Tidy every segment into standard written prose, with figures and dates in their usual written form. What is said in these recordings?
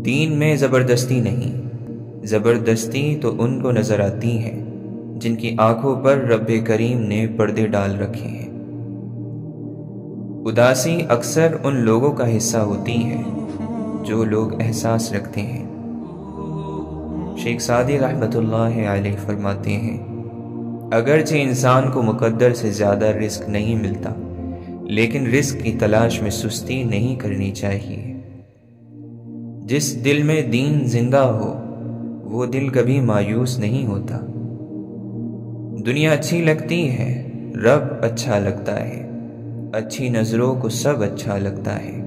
دین میں زبردستی نہیں، زبردستی تو ان کو نظر آتی ہے جن کی آنکھوں پر رب کریم نے پردے ڈال رکھے ہیں۔ اداسی اکثر ان لوگوں کا حصہ ہوتی ہے جو لوگ احساس رکھتے ہیں۔ شیخ سعدی رحمۃ اللہ علیہ فرماتے ہیں، اگرچہ انسان کو مقدر سے زیادہ رزق نہیں ملتا، لیکن رزق کی تلاش میں سستی نہیں کرنی چاہیے۔ جس دل میں دین زندہ ہو وہ دل کبھی مایوس نہیں ہوتا۔ دنیا اچھی لگتی ہے، رب اچھا لگتا ہے، اچھی نظروں کو سب اچھا لگتا ہے۔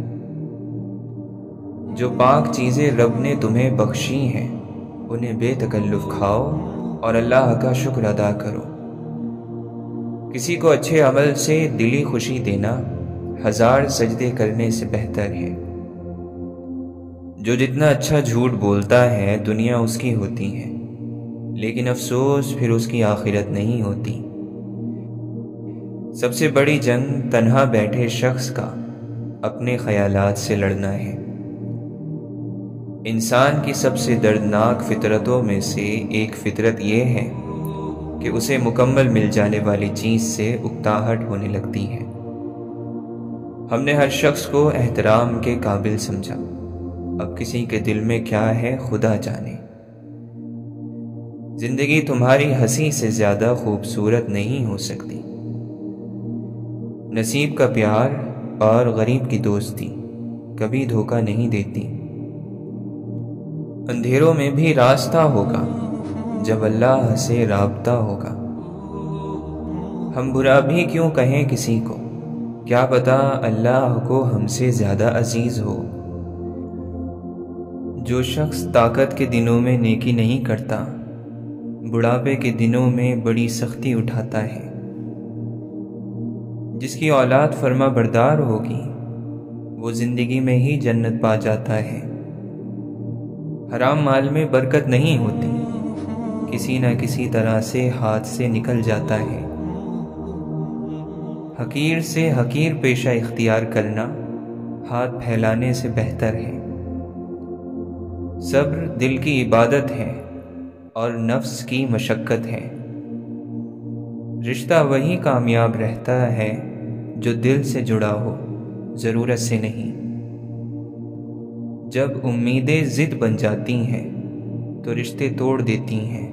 جو پاک چیزیں رب نے تمہیں بخشی ہیں انہیں بے تکلف کھاؤ اور اللہ کا شکر ادا کرو۔ کسی کو اچھے عمل سے دلی خوشی دینا 1000 سجدے کرنے سے بہتر ہے۔ جو جتنا اچھا جھوٹ بولتا ہے دنیا اس کی ہوتی ہے، لیکن افسوس پھر اس کی آخرت نہیں ہوتی۔ سب سے بڑی جنگ تنہا بیٹھے شخص کا اپنے خیالات سے لڑنا ہے۔ انسان کی سب سے دردناک فطرتوں میں سے ایک فطرت یہ ہے کہ اسے مکمل مل جانے والی چیز سے اکتاہٹ ہونے لگتی ہے۔ ہم نے ہر شخص کو احترام کے قابل سمجھا، اب کسی کے دل میں کیا ہے خدا جانے۔ زندگی تمہاری ہنسی سے زیادہ خوبصورت نہیں ہو سکتی۔ نصیب کا پیار اور غریب کی دوستی کبھی دھوکہ نہیں دیتی۔ اندھیروں میں بھی راستہ ہوگا جب اللہ سے رابطہ ہوگا۔ ہم برا بھی کیوں کہیں کسی کو، کیا پتہ اللہ کو ہم سے زیادہ عزیز ہو۔ جو شخص طاقت کے دنوں میں نیکی نہیں کرتا، بڑھاپے کے دنوں میں بڑی سختی اٹھاتا ہے۔ جس کی اولاد فرما بردار ہوگی وہ زندگی میں ہی جنت پا جاتا ہے۔ حرام مال میں برکت نہیں ہوتی، کسی نہ کسی طرح سے ہاتھ سے نکل جاتا ہے۔ حقیر سے حقیر پیشہ اختیار کرنا ہاتھ پھیلانے سے بہتر ہے۔ صبر دل کی عبادت ہے اور نفس کی مشقت ہے۔ رشتہ وہی کامیاب رہتا ہے جو دل سے جڑا ہو، ضرورت سے نہیں۔ جب امیدیں ضد بن جاتی ہیں تو رشتے توڑ دیتی ہیں۔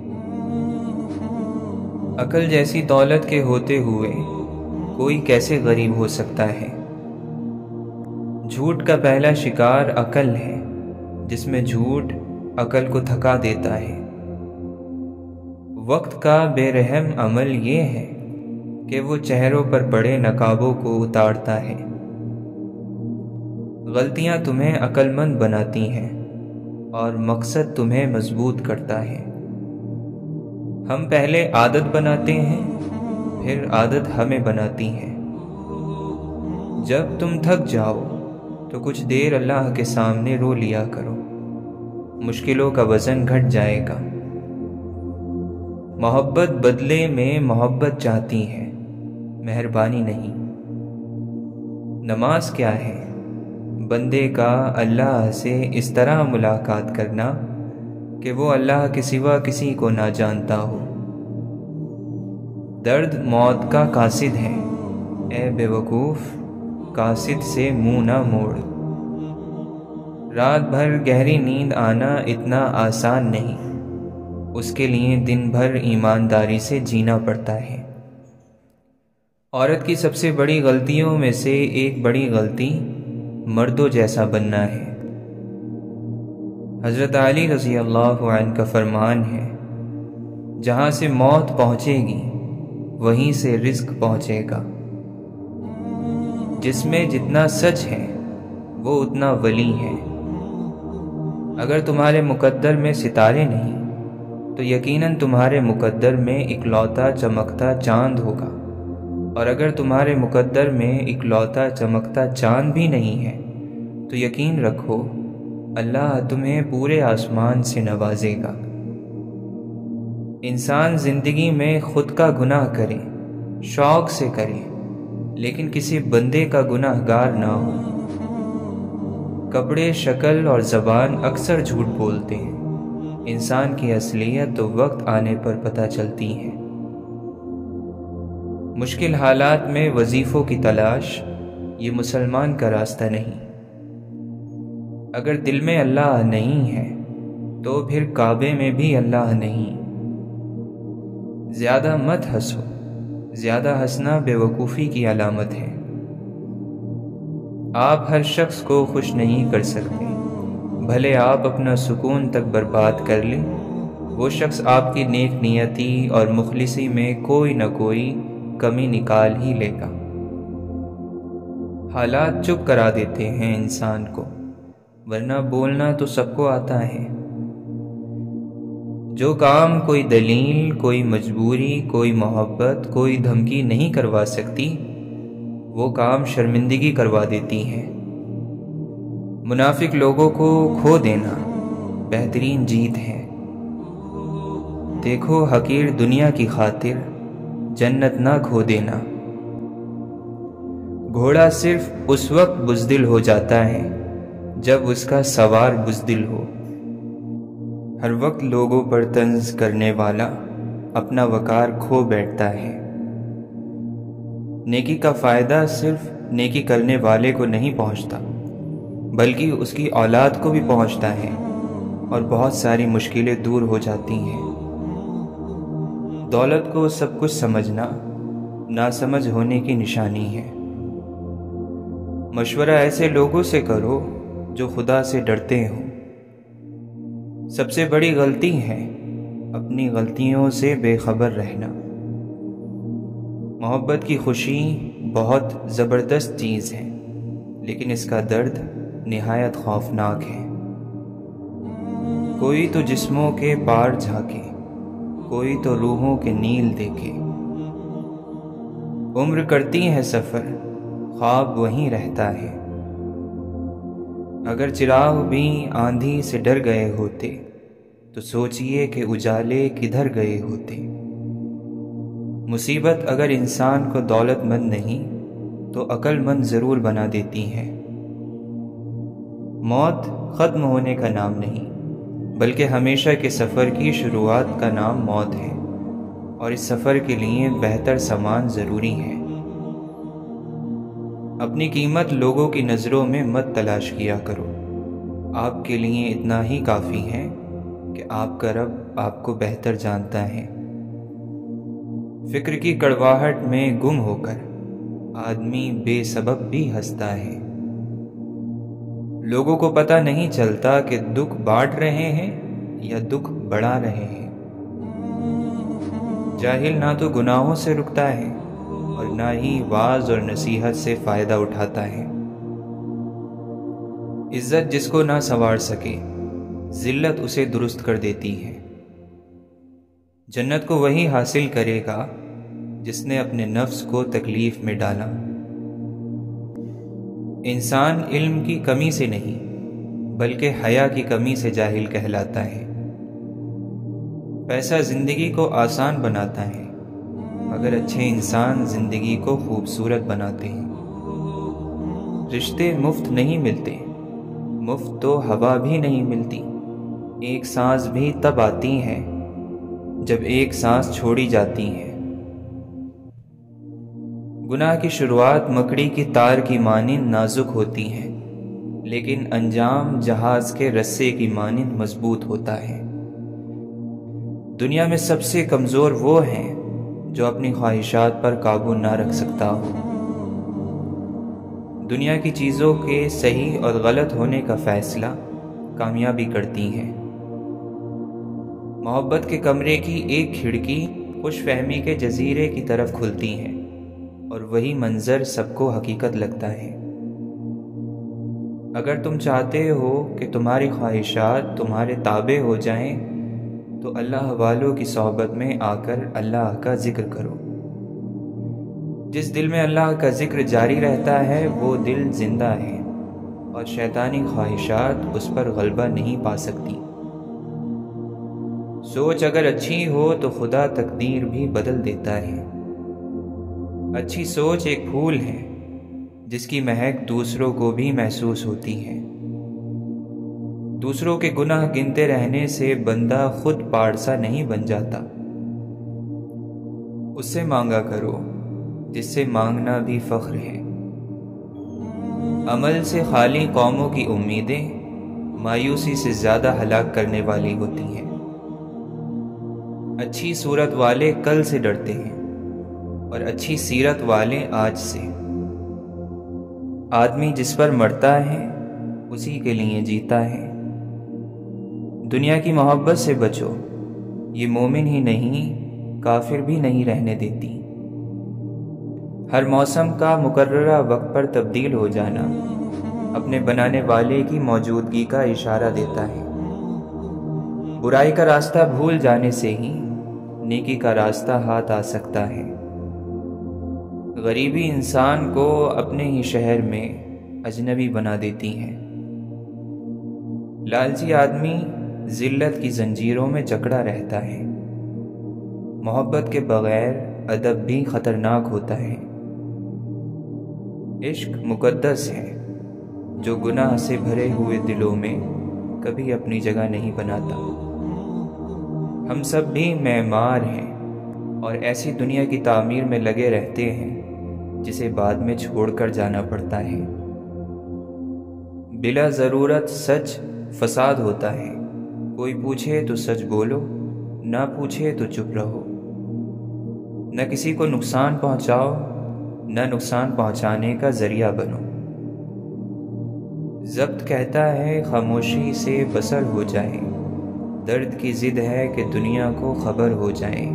عقل جیسی دولت کے ہوتے ہوئے کوئی کیسے غریب ہو سکتا ہے؟ جھوٹ کا پہلا شکار عقل ہے، جس میں جھوٹ عقل کو تھکا دیتا ہے۔ وقت کا بے رحم عمل یہ ہے کہ وہ چہروں پر پڑے نقابوں کو اتارتا ہے۔ غلطیاں تمہیں عقل مند بناتی ہیں اور مقصد تمہیں مضبوط کرتا ہے۔ ہم پہلے عادت بناتے ہیں، پھر عادت ہمیں بناتی ہے۔ جب تم تھک جاؤ تو کچھ دیر اللہ کے سامنے رو لیا کرو، مشکلوں کا وزن گھٹ جائے گا۔ محبت بدلے میں محبت چاہتی ہے، مہربانی نہیں۔ نماز کیا ہے؟ بندے کا اللہ سے اس طرح ملاقات کرنا کہ وہ اللہ کے سوا کسی کو نہ جانتا ہو۔ درد موت کا قاصد ہے، اے بے وقوف قاصد سے منہ نہ موڑ۔ رات بھر گہری نیند آنا اتنا آسان نہیں، اس کے لیے دن بھر ایمانداری سے جینا پڑتا ہے۔ عورت کی سب سے بڑی غلطیوں میں سے ایک بڑی غلطی مردوں جیسا بننا ہے۔ حضرت علی رضی اللہ عنہ کا فرمان ہے، جہاں سے موت پہنچے گی وہیں سے رزق پہنچے گا۔ جس میں جتنا سچ ہے وہ اتنا ولی ہے۔ اگر تمہارے مقدر میں ستارے نہیں تو یقیناً تمہارے مقدر میں اکلوتا چمکتا چاند ہوگا، اور اگر تمہارے مقدر میں اکلوتا چمکتا چاند بھی نہیں ہے تو یقین رکھو اللہ تمہیں پورے آسمان سے نوازے گا۔ انسان زندگی میں خود کا گناہ کرے، شوق سے کرے، لیکن کسی بندے کا گناہ گار نہ ہو۔ کپڑے، شکل اور زبان اکثر جھوٹ بولتے ہیں، انسان کی اصلیت تو وقت آنے پر پتہ چلتی ہے۔ مشکل حالات میں وظیفوں کی تلاش یہ مسلمان کا راستہ نہیں۔ اگر دل میں اللہ نہیں ہے تو پھر کعبے میں بھی اللہ نہیں۔ زیادہ مت ہنسو، زیادہ ہنسنا بے وقوفی کی علامت ہے۔ آپ ہر شخص کو خوش نہیں کر سکتے، بھلے آپ اپنا سکون تک برباد کر لیں، وہ شخص آپ کی نیک نیتی اور مخلصی میں کوئی نہ کوئی کمی نکال ہی لے گا۔ حالات چپ کرا دیتے ہیں انسان کو، ورنہ بولنا تو سب کو آتا ہے۔ جو کام کوئی دلیل، کوئی مجبوری، کوئی محبت، کوئی دھمکی نہیں کروا سکتی، وہ کام شرمندگی کروا دیتی ہے۔ منافق لوگوں کو کھو دینا بہترین جیت ہے۔ دیکھو حقیر دنیا کی خاطر جنت نہ کھو دینا۔ گھوڑا صرف اس وقت بزدل ہو جاتا ہے جب اس کا سوار بزدل ہو۔ ہر وقت لوگوں پر طنز کرنے والا اپنا وقار کھو بیٹھتا ہے۔ نیکی کا فائدہ صرف نیکی کرنے والے کو نہیں پہنچتا، بلکہ اس کی اولاد کو بھی پہنچتا ہے اور بہت ساری مشکلیں دور ہو جاتی ہیں۔ دولت کو سب کچھ سمجھنا ناسمجھ ہونے کی نشانی ہے۔ مشورہ ایسے لوگوں سے کرو جو خدا سے ڈرتے ہوں۔ سب سے بڑی غلطی ہے اپنی غلطیوں سے بے خبر رہنا۔ محبت کی خوشی بہت زبردست چیز ہے، لیکن اس کا درد نہایت خوفناک ہے۔ کوئی تو جسموں کے پار جھانکے، کوئی تو روحوں کے نیل دیکھے۔ عمر کرتی ہے سفر، خواب وہیں رہتا ہے۔ اگر چراغ بھی آندھی سے ڈر گئے ہوتے تو سوچئے کہ اجالے کدھر گئے ہوتے۔ مصیبت اگر انسان کو دولت مند نہیں تو عقل مند ضرور بنا دیتی ہے۔ موت ختم ہونے کا نام نہیں، بلکہ ہمیشہ کے سفر کی شروعات کا نام موت ہے، اور اس سفر کے لیے بہتر سامان ضروری ہے۔ اپنی قیمت لوگوں کی نظروں میں مت تلاش کیا کرو۔ آپ کے لیے اتنا ہی کافی ہے کہ آپ کا رب آپ کو بہتر جانتا ہے۔ فکر کی کڑواہٹ میں گم ہو کر آدمی بے سبب بھی ہنستا ہے۔ لوگوں کو پتہ نہیں چلتا کہ دکھ بانٹ رہے ہیں یا دکھ بڑھا رہے ہیں۔ جاہل نہ تو گناہوں سے رکتا ہے اور نہ ہی واعظ اور نصیحت سے فائدہ اٹھاتا ہے۔ عزت جس کو نہ سنوار سکے، ذلت اسے درست کر دیتی ہے۔ جنت کو وہی حاصل کرے گا جس نے اپنے نفس کو تکلیف میں ڈالا۔ انسان علم کی کمی سے نہیں بلکہ حیا کی کمی سے جاہل کہلاتا ہے۔ پیسہ زندگی کو آسان بناتا ہے، مگر اچھے انسان زندگی کو خوبصورت بناتے ہیں۔ رشتے مفت نہیں ملتے، مفت تو ہوا بھی نہیں ملتی۔ ایک سانس بھی تب آتی ہے جب ایک سانس چھوڑی جاتی ہے۔ گناہ کی شروعات مکڑی کی تار کی مانند نازک ہوتی ہے، لیکن انجام جہاز کے رسے کی مانند مضبوط ہوتا ہے۔ دنیا میں سب سے کمزور وہ ہیں جو اپنی خواہشات پر قابو نہ رکھ سکتا ہو۔ دنیا کی چیزوں کے صحیح اور غلط ہونے کا فیصلہ کامیابی کرتی ہیں۔ محبت کے کمرے کی ایک کھڑکی خوش فہمی کے جزیرے کی طرف کھلتی ہے، اور وہی منظر سب کو حقیقت لگتا ہے۔ اگر تم چاہتے ہو کہ تمہاری خواہشات تمہارے تابع ہو جائیں تو اللہ والوں کی صحبت میں آ کر اللہ کا ذکر کرو۔ جس دل میں اللہ کا ذکر جاری رہتا ہے وہ دل زندہ ہے، اور شیطانی خواہشات اس پر غلبہ نہیں پا سکتی۔ سوچ اگر اچھی ہو تو خدا تقدیر بھی بدل دیتا ہے۔ اچھی سوچ ایک پھول ہے جس کی مہک دوسروں کو بھی محسوس ہوتی ہے۔ دوسروں کے گناہ گنتے رہنے سے بندہ خود پارسا نہیں بن جاتا۔ اس سے مانگا کرو جس سے مانگنا بھی فخر ہے۔ عمل سے خالی قوموں کی امیدیں مایوسی سے زیادہ ہلاک کرنے والی ہوتی ہیں۔ اچھی صورت والے کل سے ڈرتے ہیں اور اچھی سیرت والے آج سے۔ آدمی جس پر مرتا ہے اسی کے لیے جیتا ہے۔ دنیا کی محبت سے بچو، یہ مومن ہی نہیں کافر بھی نہیں رہنے دیتی۔ ہر موسم کا مقررہ وقت پر تبدیل ہو جانا اپنے بنانے والے کی موجودگی کا اشارہ دیتا ہے۔ برائی کا راستہ بھول جانے سے ہی نیکی کا راستہ ہاتھ آ سکتا ہے۔ غریبی انسان کو اپنے ہی شہر میں اجنبی بنا دیتی ہے۔ لالچی آدمی ذلت کی زنجیروں میں جکڑا رہتا ہے۔ محبت کے بغیر ادب بھی خطرناک ہوتا ہے۔ عشق مقدس ہے جو گناہ سے بھرے ہوئے دلوں میں کبھی اپنی جگہ نہیں بناتا۔ ہم سب بھی معمار ہیں اور ایسی دنیا کی تعمیر میں لگے رہتے ہیں جسے بعد میں چھوڑ کر جانا پڑتا ہے۔ بلا ضرورت سچ فساد ہوتا ہے۔ کوئی پوچھے تو سچ بولو، نہ پوچھے تو چپ رہو۔ نہ کسی کو نقصان پہنچاؤ، نہ نقصان پہنچانے کا ذریعہ بنو۔ ضبط کہتا ہے خاموشی سے بسر ہو جائے، درد کی ضد ہے کہ دنیا کو خبر ہو جائے۔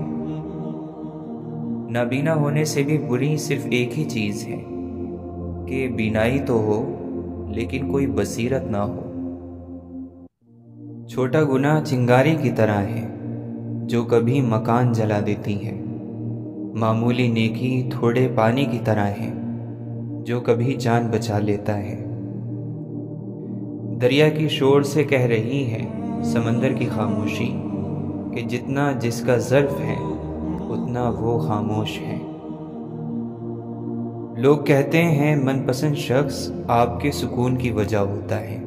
نابینا ہونے سے بھی بری صرف ایک ہی چیز ہے کہ بینائی تو ہو لیکن کوئی بصیرت نہ ہو۔ چھوٹا گناہ چنگاری کی طرح ہے جو کبھی مکان جلا دیتی ہے۔ معمولی نیکی تھوڑے پانی کی طرح ہے جو کبھی جان بچا لیتا ہے۔ دریا کی شور سے کہہ رہی ہے سمندر کی خاموشی کہ جتنا جس کا ظرف ہے اتنا وہ خاموش ہے۔ لوگ کہتے ہیں من پسند شخص آپ کے سکون کی وجہ ہوتا ہے،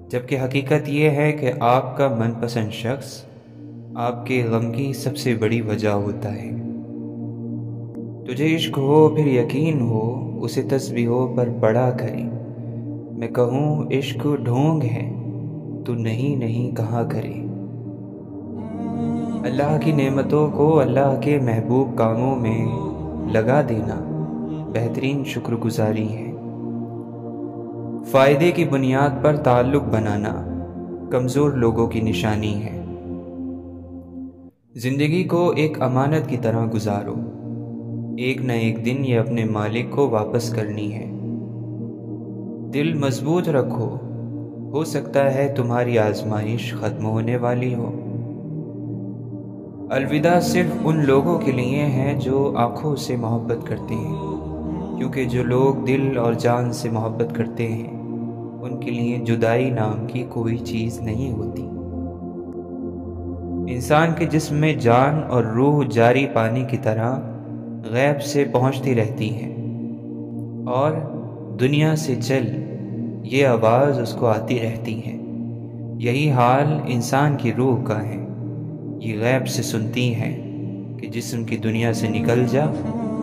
جبکہ حقیقت یہ ہے کہ آپ کا من پسند شخص آپ کے غم کی سب سے بڑی وجہ ہوتا ہے۔ تجھے عشق ہو پھر یقین ہو، اسے تسبیحوں پر پڑھا کرے۔ میں کہوں عشق ڈھونگ ہے تو نہیں کہا کرے۔ اللہ کی نعمتوں کو اللہ کے محبوب کاموں میں لگا دینا بہترین شکر گزاری ہے۔ فائدے کی بنیاد پر تعلق بنانا کمزور لوگوں کی نشانی ہے۔ زندگی کو ایک امانت کی طرح گزارو، ایک نہ ایک دن یہ اپنے مالک کو واپس کرنی ہے۔ دل مضبوط رکھو، ہو سکتا ہے تمہاری آزمائش ختم ہونے والی ہو۔ الوداع صرف ان لوگوں کے لیے ہے جو آنکھوں سے محبت کرتے ہیں، کیونکہ جو لوگ دل اور جان سے محبت کرتے ہیں ان کے لیے جدائی نام کی کوئی چیز نہیں ہوتی۔ انسان کے جسم میں جان اور روح جاری پانی کی طرح غیب سے پہنچتی رہتی ہے، اور دنیا سے چل یہ آواز اس کو آتی رہتی ہے۔ یہی حال انسان کی روح کا ہے، یہ غیب سے سنتی ہے کہ جسم کی دنیا سے نکل جا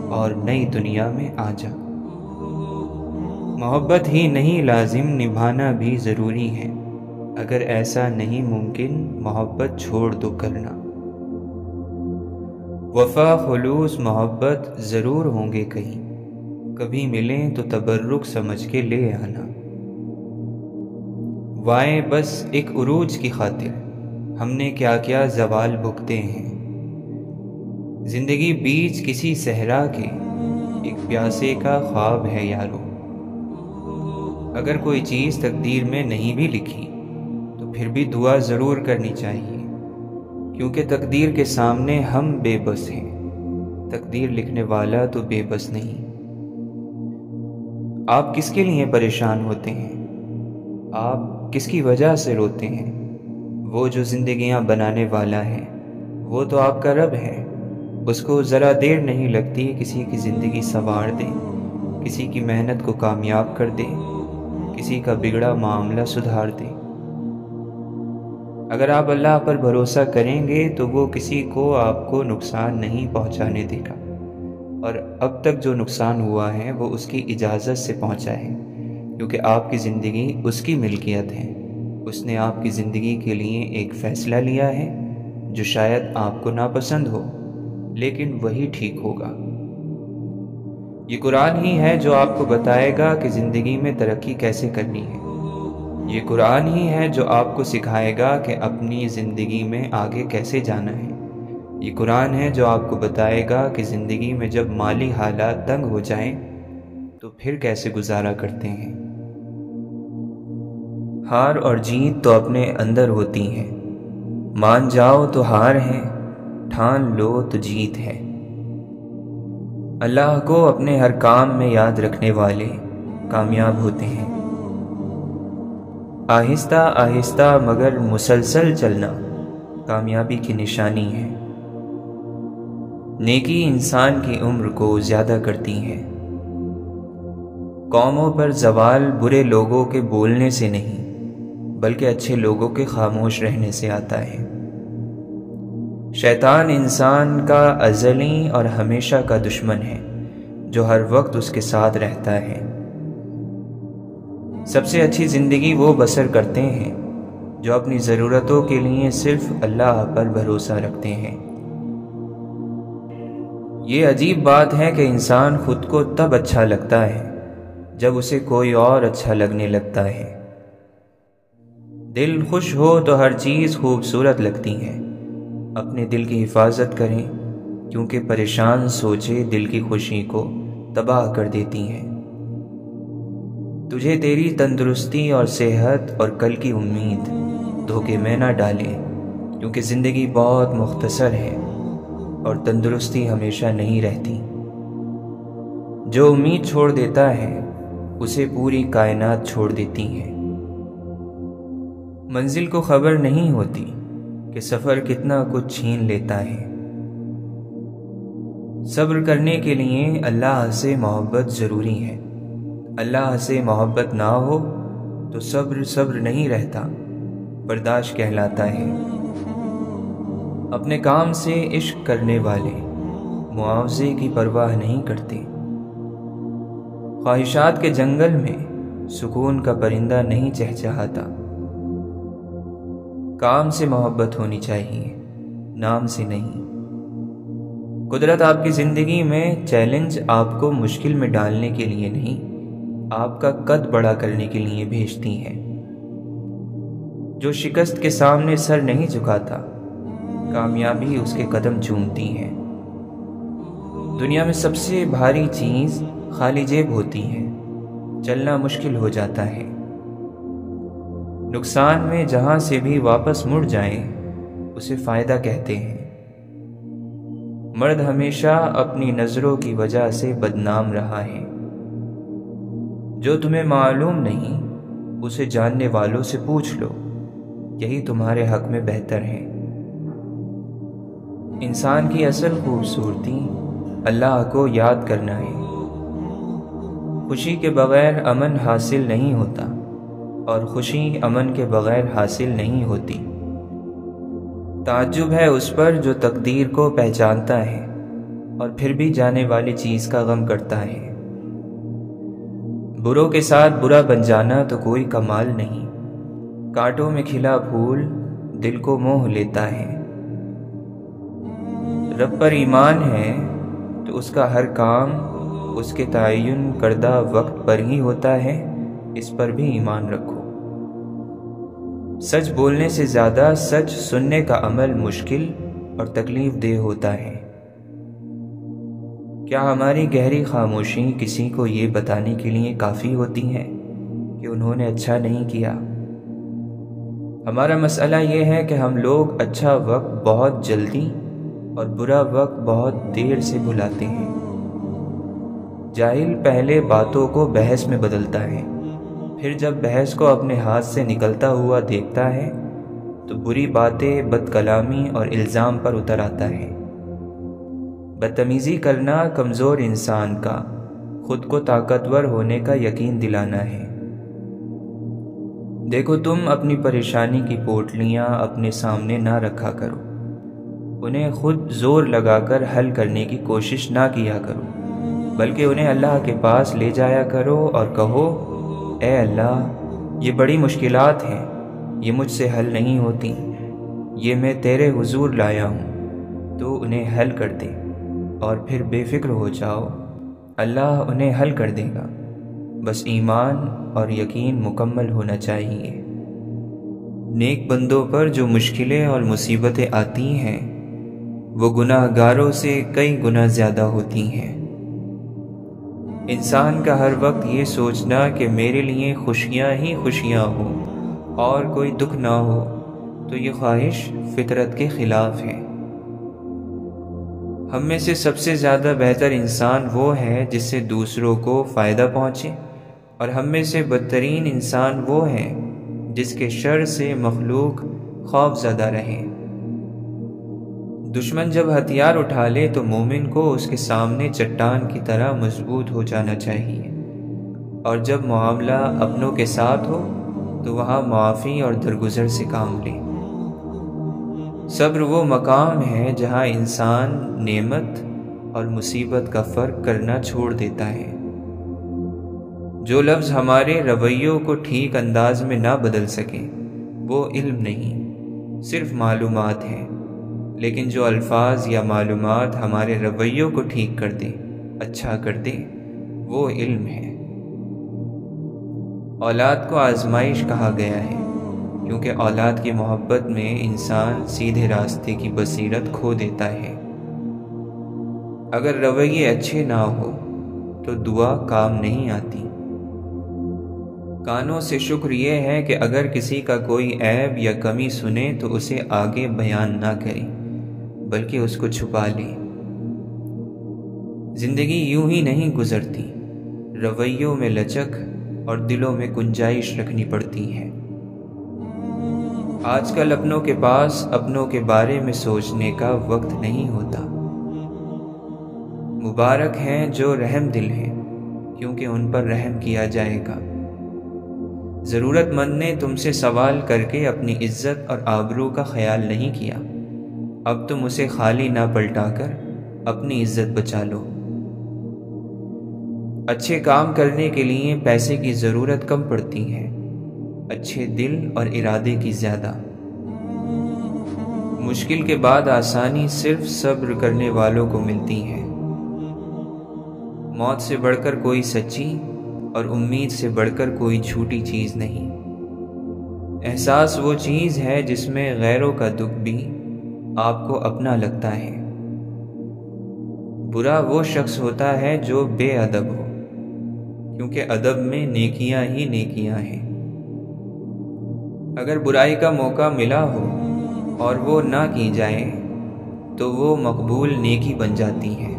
اور نئی دنیا میں آ جا۔ محبت ہی نہیں لازم، نبھانا بھی ضروری ہے۔ اگر ایسا نہیں ممکن محبت چھوڑ دو کرنا۔ وفا خلوص محبت ضرور ہوں گے کہیں، کبھی ملیں تو تبرک سمجھ کے لے آنا۔ وائیں بس ایک عروج کی خاطر ہم نے کیا کیا زوال بھگتے ہیں۔ زندگی بیچ کسی صحرا کے ایک پیاسے کا خواب ہے یارو۔ اگر کوئی چیز تقدیر میں نہیں بھی لکھی تو پھر بھی دعا ضرور کرنی چاہیے، کیونکہ تقدیر کے سامنے ہم بے بس ہیں، تقدیر لکھنے والا تو بے بس نہیں۔ آپ کس کے لیے پریشان ہوتے ہیں؟ آپ کس کی وجہ سے روتے ہیں؟ وہ جو زندگیاں بنانے والا ہے وہ تو آپ کا رب ہے۔ اس کو ذرا دیر نہیں لگتی کسی کی زندگی سنوار دے، کسی کی محنت کو کامیاب کر دے، کسی کا بگڑا معاملہ سدھار دے۔ اگر آپ اللہ پر بھروسہ کریں گے تو وہ کسی کو آپ کو نقصان نہیں پہنچانے دے گا، اور اب تک جو نقصان ہوا ہے وہ اس کی اجازت سے پہنچا ہے، کیونکہ آپ کی زندگی اس کی ملکیت ہے۔ اس نے آپ کی زندگی کے لیے ایک فیصلہ لیا ہے جو شاید آپ کو ناپسند ہو، لیکن وہی ٹھیک ہوگا۔ یہ قرآن ہی ہے جو آپ کو بتائے گا کہ زندگی میں ترقی کیسے کرنی ہے۔ یہ قرآن ہی ہے جو آپ کو سکھائے گا کہ اپنی زندگی میں آگے کیسے جانا ہے۔ یہ قرآن ہے جو آپ کو بتائے گا کہ زندگی میں جب مالی حالات تنگ ہو جائیں تو پھر کیسے گزارا کرتے ہیں۔ ہار اور جیت تو اپنے اندر ہوتی ہیں، مان جاؤ تو ہار ہے، ٹھان لو تو جیت ہے۔ اللہ کو اپنے ہر کام میں یاد رکھنے والے کامیاب ہوتے ہیں۔ آہستہ آہستہ مگر مسلسل چلنا کامیابی کی نشانی ہے۔ نیکی انسان کی عمر کو زیادہ کرتی ہے۔ قوموں پر زوال برے لوگوں کے بولنے سے نہیں، بلکہ اچھے لوگوں کے خاموش رہنے سے آتا ہے۔ شیطان انسان کا ازلی اور ہمیشہ کا دشمن ہے جو ہر وقت اس کے ساتھ رہتا ہے۔ سب سے اچھی زندگی وہ بسر کرتے ہیں جو اپنی ضرورتوں کے لیے صرف اللہ پر بھروسہ رکھتے ہیں۔ یہ عجیب بات ہے کہ انسان خود کو تب اچھا لگتا ہے جب اسے کوئی اور اچھا لگنے لگتا ہے۔ دل خوش ہو تو ہر چیز خوبصورت لگتی ہے۔ اپنے دل کی حفاظت کریں، کیونکہ پریشان سوچیں دل کی خوشی کو تباہ کر دیتی ہیں۔ تجھے تیری تندرستی اور صحت اور کل کی امید دھوکے میں نہ ڈالے، کیونکہ زندگی بہت مختصر ہے اور تندرستی ہمیشہ نہیں رہتی۔ جو امید چھوڑ دیتا ہے اسے پوری کائنات چھوڑ دیتی ہے۔ منزل کو خبر نہیں ہوتی کہ سفر کتنا کچھ چھین لیتا ہے۔ صبر کرنے کے لیے اللہ سے محبت ضروری ہے۔ اللہ سے محبت نہ ہو تو صبر نہیں رہتا، برداشت کہلاتا ہے۔ اپنے کام سے عشق کرنے والے معاوضے کی پرواہ نہیں کرتے۔ خواہشات کے جنگل میں سکون کا پرندہ نہیں چہچہاتا۔ کام سے محبت ہونی چاہیے، نام سے نہیں۔ قدرت آپ کی زندگی میں چیلنج آپ کو مشکل میں ڈالنے کے لیے نہیں، آپ کا قد بڑا کرنے کے لیے بھیجتی ہے۔ جو شکست کے سامنے سر نہیں جھکاتا، کامیابی اس کے قدم چومتی ہے۔ دنیا میں سب سے بھاری چیز خالی جیب ہوتی ہے، چلنا مشکل ہو جاتا ہے۔ نقصان میں جہاں سے بھی واپس مڑ جائیں اسے فائدہ کہتے ہیں۔ مرد ہمیشہ اپنی نظروں کی وجہ سے بدنام رہا ہے۔ جو تمہیں معلوم نہیں اسے جاننے والوں سے پوچھ لو، یہی تمہارے حق میں بہتر ہے۔ انسان کی اصل خوبصورتی اللہ کو یاد کرنا ہے۔ خوشی کے بغیر امن حاصل نہیں ہوتا، اور خوشی امن کے بغیر حاصل نہیں ہوتی۔ تعجب ہے اس پر جو تقدیر کو پہچانتا ہے اور پھر بھی جانے والی چیز کا غم کرتا ہے۔ بروں کے ساتھ برا بن جانا تو کوئی کمال نہیں۔ کانٹوں میں کھلا پھول دل کو موہ لیتا ہے۔ رب پر ایمان ہے تو اس کا ہر کام اس کے تعین کردہ وقت پر ہی ہوتا ہے، اس پر بھی ایمان رکھو۔ سچ بولنے سے زیادہ سچ سننے کا عمل مشکل اور تکلیف دہ ہوتا ہے۔ کیا ہماری گہری خاموشی کسی کو یہ بتانے کے لیے کافی ہوتی ہے کہ انہوں نے اچھا نہیں کیا؟ ہمارا مسئلہ یہ ہے کہ ہم لوگ اچھا وقت بہت جلدی اور برا وقت بہت دیر سے بھلاتے ہیں۔ جاہل پہلے باتوں کو بحث میں بدلتا ہے، پھر جب بحث کو اپنے ہاتھ سے نکلتا ہوا دیکھتا ہے تو بری باتیں، بد کلامی اور الزام پر اتر آتا ہے۔ بدتمیزی کرنا کمزور انسان کا خود کو طاقتور ہونے کا یقین دلانا ہے۔ دیکھو تم اپنی پریشانی کی پوٹلیاں اپنے سامنے نہ رکھا کرو، انہیں خود زور لگا کر حل کرنے کی کوشش نہ کیا کرو، بلکہ انہیں اللہ کے پاس لے جایا کرو اور کہو اے اللہ یہ بڑی مشکلات ہیں، یہ مجھ سے حل نہیں ہوتی، یہ میں تیرے حضور لایا ہوں، تو انہیں حل کر دے، اور پھر بے فکر ہو جاؤ، اللہ انہیں حل کر دے گا، بس ایمان اور یقین مکمل ہونا چاہیے۔ نیک بندوں پر جو مشکلیں اور مصیبتیں آتی ہیں وہ گناہ گاروں سے کئی گنا زیادہ ہوتی ہیں۔ انسان کا ہر وقت یہ سوچنا کہ میرے لیے خوشیاں ہی خوشیاں ہوں اور کوئی دکھ نہ ہو، تو یہ خواہش فطرت کے خلاف ہے۔ ہم میں سے سب سے زیادہ بہتر انسان وہ ہے جس سے دوسروں کو فائدہ پہنچے، اور ہم میں سے بدترین انسان وہ ہے جس کے شر سے مخلوق خوف زدہ رہے۔ دشمن جب ہتھیار اٹھا لے تو مومن کو اس کے سامنے چٹان کی طرح مضبوط ہو جانا چاہیے، اور جب معاملہ اپنوں کے ساتھ ہو تو وہاں معافی اور درگزر سے کام لے۔ صبر وہ مقام ہے جہاں انسان نعمت اور مصیبت کا فرق کرنا چھوڑ دیتا ہے۔ جو لفظ ہمارے رویوں کو ٹھیک انداز میں نہ بدل سکے وہ علم نہیں، صرف معلومات ہے، لیکن جو الفاظ یا معلومات ہمارے رویوں کو ٹھیک کر دے، اچھا کر دے، وہ علم ہے۔ اولاد کو آزمائش کہا گیا ہے کیونکہ اولاد کی محبت میں انسان سیدھے راستے کی بصیرت کھو دیتا ہے۔ اگر رویے اچھے نہ ہو تو دعا کام نہیں آتی۔ کانوں سے شکر یہ ہے کہ اگر کسی کا کوئی عیب یا کمی سنے تو اسے آگے بیان نہ کرے بلکہ اس کو چھپا لے۔ زندگی یوں ہی نہیں گزرتی، رویوں میں لچک اور دلوں میں گنجائش رکھنی پڑتی ہے۔ آج کل اپنوں کے پاس اپنوں کے بارے میں سوچنے کا وقت نہیں ہوتا۔ مبارک ہیں جو رحم دل ہیں کیونکہ ان پر رحم کیا جائے گا۔ ضرورت مند نے تم سے سوال کر کے اپنی عزت اور آبرو کا خیال نہیں کیا، اب تم اسے خالی نہ پلٹا کر اپنی عزت بچا لو۔ اچھے کام کرنے کے لیے پیسے کی ضرورت کم پڑتی ہے، اچھے دل اور ارادے کی زیادہ۔ مشکل کے بعد آسانی صرف صبر کرنے والوں کو ملتی ہے۔ موت سے بڑھ کر کوئی سچی اور امید سے بڑھ کر کوئی جھوٹی چیز نہیں۔ احساس وہ چیز ہے جس میں غیروں کا دکھ بھی آپ کو اپنا لگتا ہے۔ برا وہ شخص ہوتا ہے جو بے ادب ہو، کیونکہ ادب میں نیکیاں ہی نیکیاں ہیں۔ اگر برائی کا موقع ملا ہو اور وہ نہ کی جائے تو وہ مقبول نیکی بن جاتی ہے۔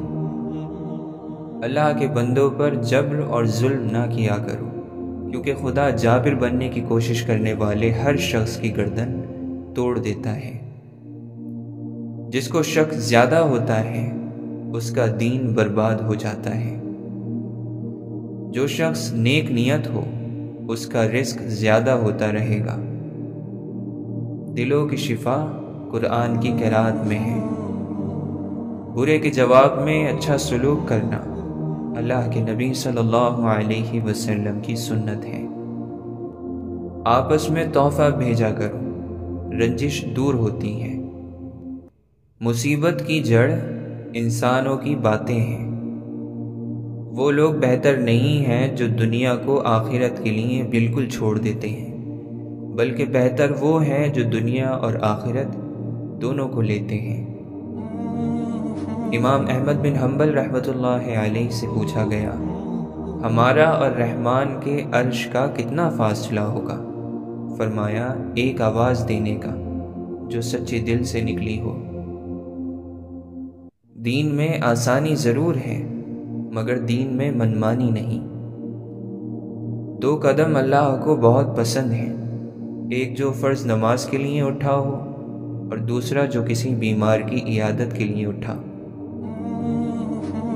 اللہ کے بندوں پر جبر اور ظلم نہ کیا کرو، کیونکہ خدا جابر بننے کی کوشش کرنے والے ہر شخص کی گردن توڑ دیتا ہے۔ جس کو شک زیادہ ہوتا ہے اس کا دین برباد ہو جاتا ہے۔ جو شخص نیک نیت ہو اس کا رزق زیادہ ہوتا رہے گا۔ دلوں کی شفا قرآن کی قرات میں ہے۔ برے کے جواب میں اچھا سلوک کرنا اللہ کے نبی صلی اللہ علیہ وسلم کی سنت ہے۔ آپس میں تحفہ بھیجا کرو، رنجش دور ہوتی ہے۔ مصیبت کی جڑ انسانوں کی باتیں ہیں۔ وہ لوگ بہتر نہیں ہیں جو دنیا کو آخرت کے لیے بالکل چھوڑ دیتے ہیں، بلکہ بہتر وہ ہیں جو دنیا اور آخرت دونوں کو لیتے ہیں۔ امام احمد بن حنبل رحمۃ اللہ علیہ سے پوچھا گیا، ہمارا اور رحمان کے عرش کا کتنا فاصلہ ہوگا؟ فرمایا، ایک آواز دینے کا جو سچے دل سے نکلی ہو۔ دین میں آسانی ضرور ہے مگر دین میں منمانی نہیں۔ دو قدم اللہ کو بہت پسند ہیں، ایک جو فرض نماز کے لیے اٹھا ہو اور دوسرا جو کسی بیمار کی عیادت کے لیے اٹھا۔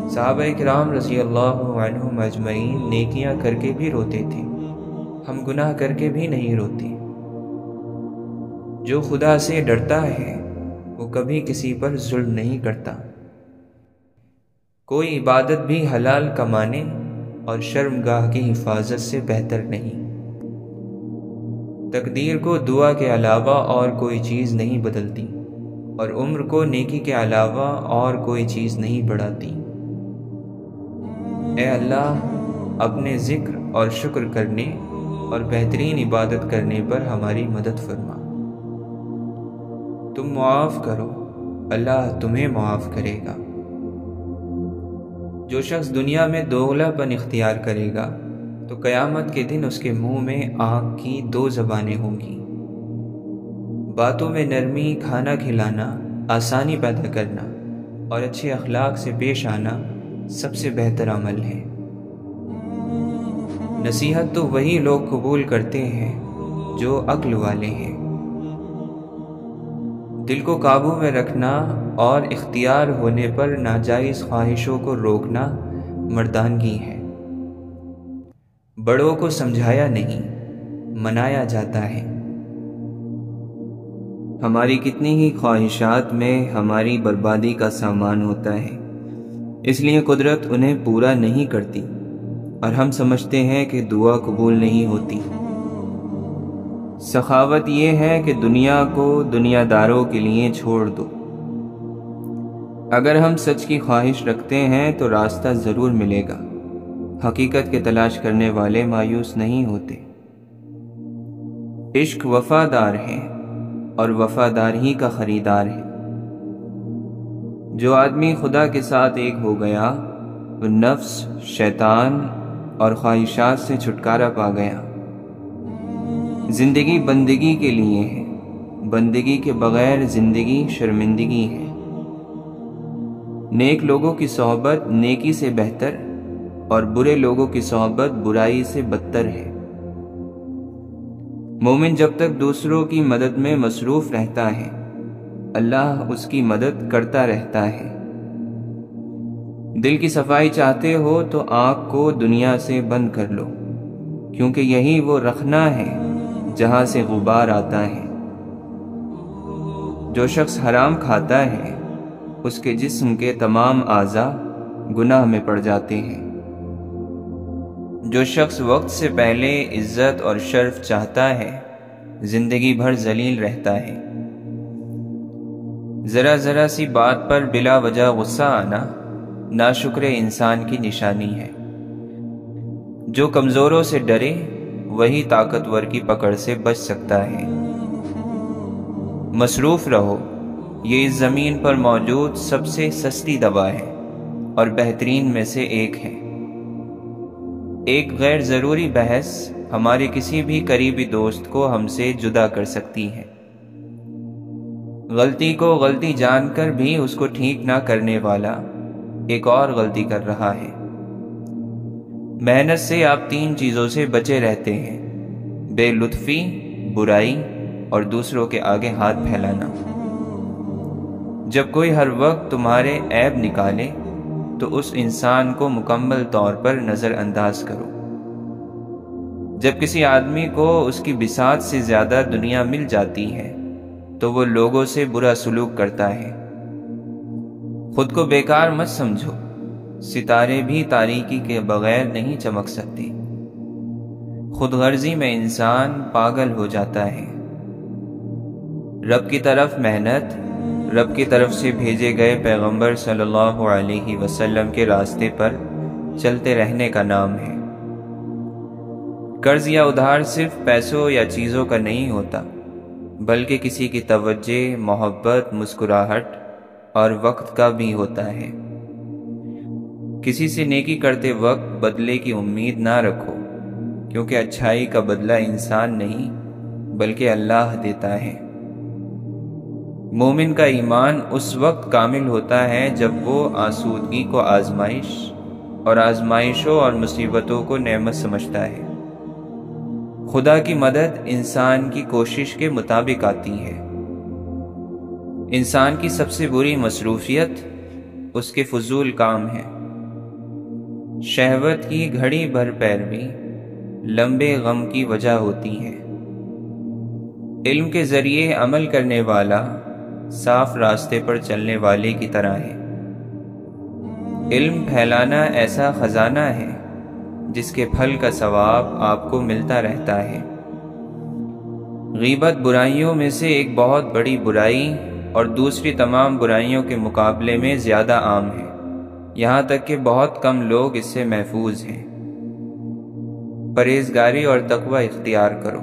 صحابہ کرام رضی اللہ عنہم اجمعین نیکیاں کر کے بھی روتے تھے، ہم گناہ کر کے بھی نہیں روتے۔ جو خدا سے ڈرتا ہے وہ کبھی کسی پر ظلم نہیں کرتا۔ کوئی عبادت بھی حلال کمانے اور شرمگاہ کی حفاظت سے بہتر نہیں۔ تقدیر کو دعا کے علاوہ اور کوئی چیز نہیں بدلتی، اور عمر کو نیکی کے علاوہ اور کوئی چیز نہیں بڑھاتی۔ اے اللہ، اپنے ذکر اور شکر کرنے اور بہترین عبادت کرنے پر ہماری مدد فرما۔ تم معاف کرو، اللہ تمہیں معاف کرے گا۔ جو شخص دنیا میں دوغلا پن اختیار کرے گا تو قیامت کے دن اس کے منہ میں آگ کی 2 زبانیں ہوں گی۔ باتوں میں نرمی، کھانا کھلانا، آسانی پیدا کرنا اور اچھے اخلاق سے پیش آنا سب سے بہتر عمل ہے۔ نصیحت تو وہی لوگ قبول کرتے ہیں جو عقل والے ہیں۔ دل کو قابو میں رکھنا اور اختیار ہونے پر ناجائز خواہشوں کو روکنا مردانگی ہے۔ بڑوں کو سمجھایا نہیں، منایا جاتا ہے۔ ہماری کتنی ہی خواہشات میں ہماری بربادی کا سامان ہوتا ہے، اس لیے قدرت انہیں پورا نہیں کرتی اور ہم سمجھتے ہیں کہ دعا قبول نہیں ہوتی۔ سخاوت یہ ہے کہ دنیا کو دنیا داروں کے لیے چھوڑ دو۔ اگر ہم سچ کی خواہش رکھتے ہیں تو راستہ ضرور ملے گا۔ حقیقت کے تلاش کرنے والے مایوس نہیں ہوتے۔ عشق وفادار ہے اور وفادار ہی کا خریدار ہے۔ جو آدمی خدا کے ساتھ ایک ہو گیا وہ نفس، شیطان اور خواہشات سے چھٹکارا پا گیا۔ زندگی بندگی کے لیے ہے، بندگی کے بغیر زندگی شرمندگی ہے۔ نیک لوگوں کی صحبت نیکی سے بہتر اور برے لوگوں کی صحبت برائی سے بدتر ہے۔ مومن جب تک دوسروں کی مدد میں مصروف رہتا ہے، اللہ اس کی مدد کرتا رہتا ہے۔ دل کی صفائی چاہتے ہو تو آنکھ کو دنیا سے بند کر لو، کیونکہ یہی وہ رخنہ ہے جہاں سے غبار آتا ہے۔ جو شخص حرام کھاتا ہے اس کے جسم کے تمام اعضاء گناہ میں پڑ جاتے ہیں۔ جو شخص وقت سے پہلے عزت اور شرف چاہتا ہے زندگی بھر ذلیل رہتا ہے۔ ذرا ذرا سی بات پر بلا وجہ غصہ آنا ناشکر انسان کی نشانی ہے۔ جو کمزوروں سے ڈرے وہی طاقتور کی پکڑ سے بچ سکتا ہے۔ مصروف رہو، یہ اس زمین پر موجود سب سے سستی دوا ہے اور بہترین میں سے ایک ہے۔ ایک غیر ضروری بحث ہمارے کسی بھی قریبی دوست کو ہم سے جدا کر سکتی ہے۔ غلطی کو غلطی جان کر بھی اس کو ٹھیک نہ کرنے والا ایک اور غلطی کر رہا ہے۔ محنت سے آپ 3 چیزوں سے بچے رہتے ہیں: بے لطفی، برائی اور دوسروں کے آگے ہاتھ پھیلانا۔ جب کوئی ہر وقت تمہارے عیب نکالے تو اس انسان کو مکمل طور پر نظر انداز کرو۔ جب کسی آدمی کو اس کی بساط سے زیادہ دنیا مل جاتی ہے تو وہ لوگوں سے برا سلوک کرتا ہے۔ خود کو بیکار مت سمجھو، ستارے بھی تاریکی کے بغیر نہیں چمک سکتے۔ خود غرضی میں انسان پاگل ہو جاتا ہے۔ رب کی طرف محنت، رب کی طرف سے بھیجے گئے پیغمبر صلی اللہ علیہ وسلم کے راستے پر چلتے رہنے کا نام ہے۔ قرض یا ادھار صرف پیسوں یا چیزوں کا نہیں ہوتا، بلکہ کسی کی توجہ، محبت، مسکراہٹ اور وقت کا بھی ہوتا ہے۔ کسی سے نیکی کرتے وقت بدلے کی امید نہ رکھو، کیونکہ اچھائی کا بدلہ انسان نہیں بلکہ اللہ دیتا ہے۔ مومن کا ایمان اس وقت کامل ہوتا ہے جب وہ آسودگی کو آزمائش اور آزمائشوں اور مصیبتوں کو نعمت سمجھتا ہے۔ خدا کی مدد انسان کی کوشش کے مطابق آتی ہے۔ انسان کی سب سے بری مصروفیت اس کے فضول کام ہے۔ شہوت کی گھڑی بھر پیروی لمبے غم کی وجہ ہوتی ہیں۔ علم کے ذریعے عمل کرنے والا صاف راستے پر چلنے والے کی طرح ہے۔ علم پھیلانا ایسا خزانہ ہے جس کے پھل کا ثواب آپ کو ملتا رہتا ہے۔ غیبت برائیوں میں سے ایک بہت بڑی برائی اور دوسری تمام برائیوں کے مقابلے میں زیادہ عام ہے، یہاں تک کہ بہت کم لوگ اس سے محفوظ ہیں۔ پرہیزگاری اور تقوی اختیار کرو،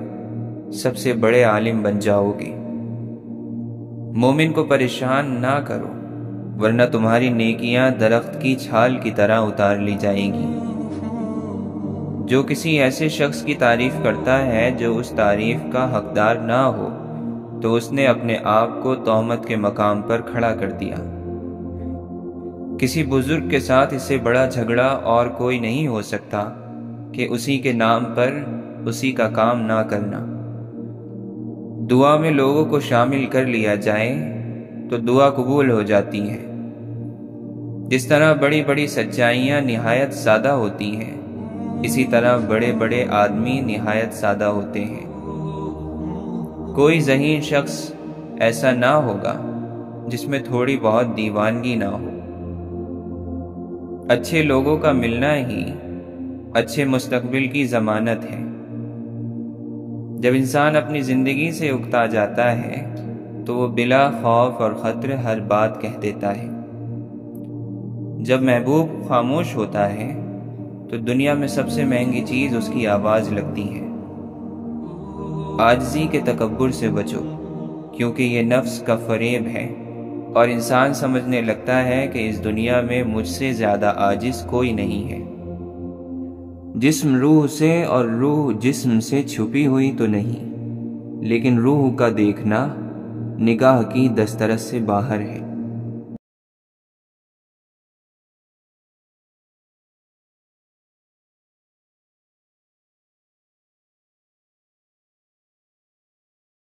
سب سے بڑے عالم بن جاؤ گے۔ مومن کو پریشان نہ کرو، ورنہ تمہاری نیکیاں درخت کی چھال کی طرح اتار لی جائیں گی۔ جو کسی ایسے شخص کی تعریف کرتا ہے جو اس تعریف کا حقدار نہ ہو، تو اس نے اپنے آپ کو تہمت کے مقام پر کھڑا کر دیا۔ کسی بزرگ کے ساتھ اس سے بڑا جھگڑا اور کوئی نہیں ہو سکتا کہ اسی کے نام پر اسی کا کام نہ کرنا۔ دعا میں لوگوں کو شامل کر لیا جائے تو دعا قبول ہو جاتی ہے۔ جس طرح بڑی بڑی سچائیاں نہایت سادہ ہوتی ہیں، اسی طرح بڑے بڑے آدمی نہایت سادہ ہوتے ہیں۔ کوئی ذہین شخص ایسا نہ ہوگا جس میں تھوڑی بہت دیوانگی نہ ہو۔ اچھے لوگوں کا ملنا ہی اچھے مستقبل کی ضمانت ہے۔ جب انسان اپنی زندگی سے اکتا جاتا ہے تو وہ بلا خوف اور خطر ہر بات کہہ دیتا ہے۔ جب محبوب خاموش ہوتا ہے تو دنیا میں سب سے مہنگی چیز اس کی آواز لگتی ہے۔ عاجزی کے تکبر سے بچو، کیونکہ یہ نفس کا فریب ہے اور انسان سمجھنے لگتا ہے کہ اس دنیا میں مجھ سے زیادہ عاجز کوئی نہیں ہے۔ جسم روح سے اور روح جسم سے چھپی ہوئی تو نہیں، لیکن روح کا دیکھنا نگاہ کی دسترس سے باہر ہے۔